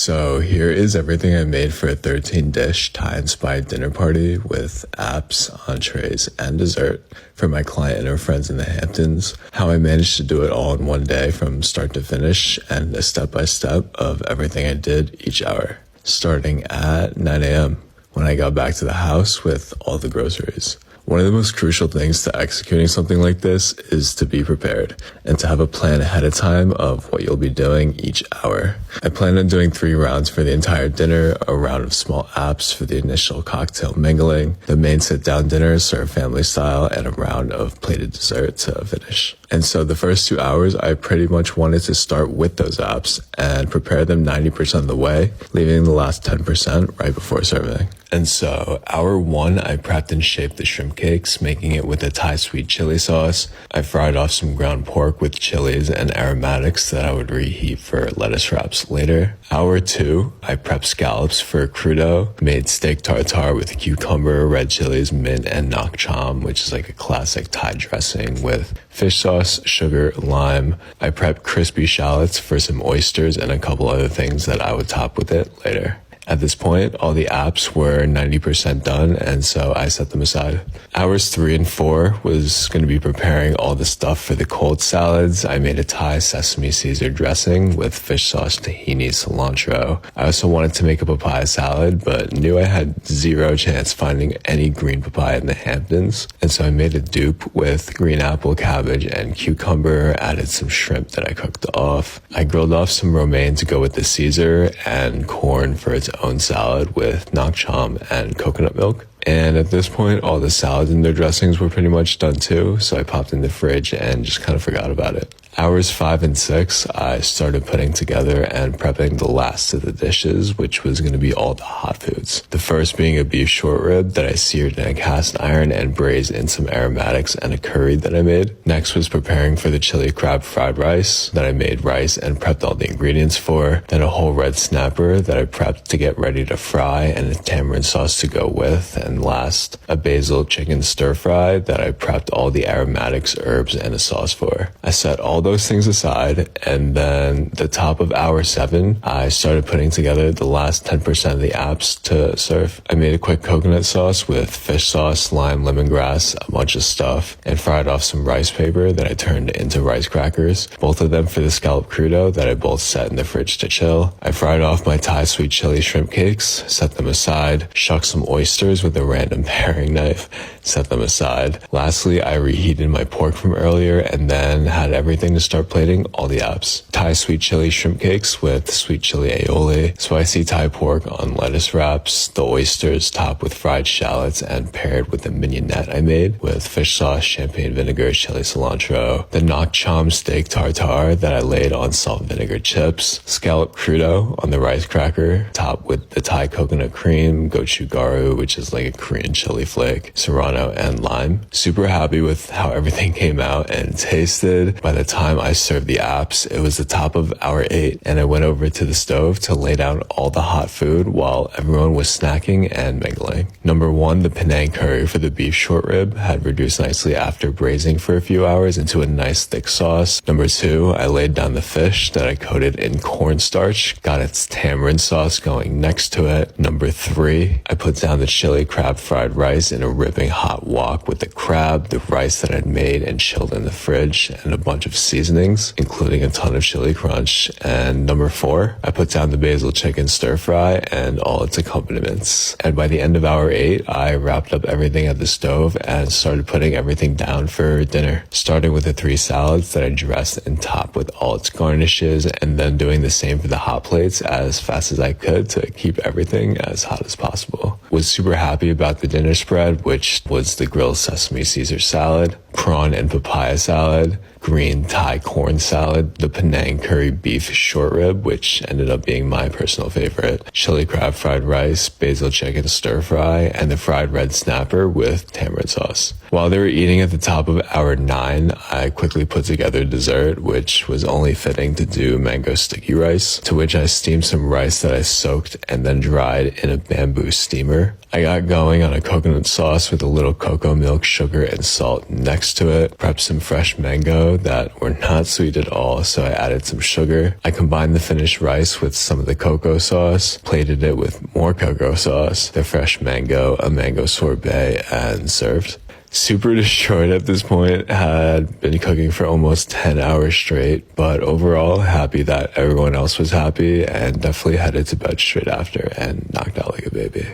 So here is everything I made for a 13-dish Thai-inspired dinner party with apps, entrees, and dessert for my client and her friends in the Hamptons. How I managed to do it all in one day from start to finish, and a step-by-step of everything I did each hour, starting at 9 a.m. when I got back to the house with all the groceries. One of the most crucial things to executing something like this is to be prepared and to have a plan ahead of time of what you'll be doing each hour. I plan on doing 3 rounds for the entire dinner, a round of small apps for the initial cocktail mingling, the main sit-down dinner served family style, and a round of plated dessert to finish. And so the first 2 hours, I pretty much wanted to start with those apps and prepare them 90% of the way, leaving the last 10% right before serving. And so hour 1, I prepped and shaped the shrimp cakes, making it with a Thai sweet chili sauce. I fried off some ground pork with chilies and aromatics that I would reheat for lettuce wraps later. Hour 2, I prepped scallops for crudo, made steak tartare with cucumber, red chilies, mint, and nak cham, which is like a classic Thai dressing with fish sauce, sugar, lime. I prepped crispy shallots for some oysters and a couple other things that I would top with it later. At this point, all the apps were 90% done, and so I set them aside. Hours 3 and 4 was going to be preparing all the stuff for the cold salads. I made a Thai sesame Caesar dressing with fish sauce, tahini, cilantro. I also wanted to make a papaya salad, but knew I had zero chance finding any green papaya in the Hamptons, and so I made a dupe with green apple, cabbage, and cucumber, added some shrimp that I cooked off. I grilled off some romaine to go with the Caesar, and corn for its own salad with nak cham and coconut milk. And at this point, all the salads and their dressings were pretty much done too, so I popped in the fridge and just kind of forgot about it. Hours 5 and 6, I started putting together and prepping the last of the dishes, which was going to be all the hot foods. The first being a beef short rib that I seared in a cast iron and braised in some aromatics and a curry that I made. Next was preparing for the chili crab fried rice that I made rice and prepped all the ingredients for. Then a whole red snapper that I prepped to get ready to fry and a tamarind sauce to go with. And last, a basil chicken stir fry that I prepped all the aromatics, herbs, and a sauce for. I set all those things aside, and then the top of hour 7, I started putting together the last 10% of the apps to serve. I made a quick coconut sauce with fish sauce, lime, lemongrass, a bunch of stuff, and fried off some rice paper that I turned into rice crackers, both of them for the scallop crudo that I both set in the fridge to chill. I fried off my Thai sweet chili shrimp cakes, set them aside, shucked some oysters with a random paring knife, set them aside. Lastly, I reheated my pork from earlier and then had everything to start plating all the apps. Thai sweet chili shrimp cakes with sweet chili aioli, spicy Thai pork on lettuce wraps, the oysters topped with fried shallots and paired with a mignonette I made with fish sauce, champagne vinegar, chili cilantro, the nak cham steak tartare that I laid on salt and vinegar chips, scallop crudo on the rice cracker, topped with the Thai coconut cream, gochugaru, which is like a Korean chili flake, serrano, and lime. Super happy with how everything came out and tasted. By the time I served the apps, it was the top of hour 8, and I went over to the stove to lay down all the hot food while everyone was snacking and mingling. Number 1, the Penang curry for the beef short rib had reduced nicely after braising for a few hours into a nice thick sauce. Number 2, I laid down the fish that I coated in cornstarch, got its tamarind sauce going next to it. Number 3, I put down the chili crab fried rice in a ripping hot wok with the crab, the rice that I'd made and chilled in the fridge, and a bunch of seasonings, including a ton of chili crunch. And number 4, I put down the basil chicken stir fry and all its accompaniments. And by the end of hour 8, I wrapped up everything at the stove and started putting everything down for dinner, starting with the 3 salads that I dressed and topped with all its garnishes, and then doing the same for the hot plates as fast as I could to keep everything as hot as possible. Was super happy about the dinner spread, which was the grilled sesame Caesar salad, prawn and papaya salad, green Thai corn salad, the Penang curry beef short rib, which ended up being my personal favorite, chili crab fried rice, basil chicken stir fry, and the fried red snapper with tamarind sauce. While they were eating at the top of hour 9, I quickly put together dessert, which was only fitting to do mango sticky rice, to which I steamed some rice that I soaked and then dried in a bamboo steamer after. I got going on a coconut sauce with a little cocoa milk, sugar, and salt next to it. Prepped some fresh mango that were not sweet at all, so I added some sugar. I combined the finished rice with some of the cocoa sauce, plated it with more cocoa sauce, the fresh mango, a mango sorbet, and served. Super destroyed at this point, had been cooking for almost 10 hours straight, but overall happy that everyone else was happy, and definitely headed to bed straight after and knocked out like a baby.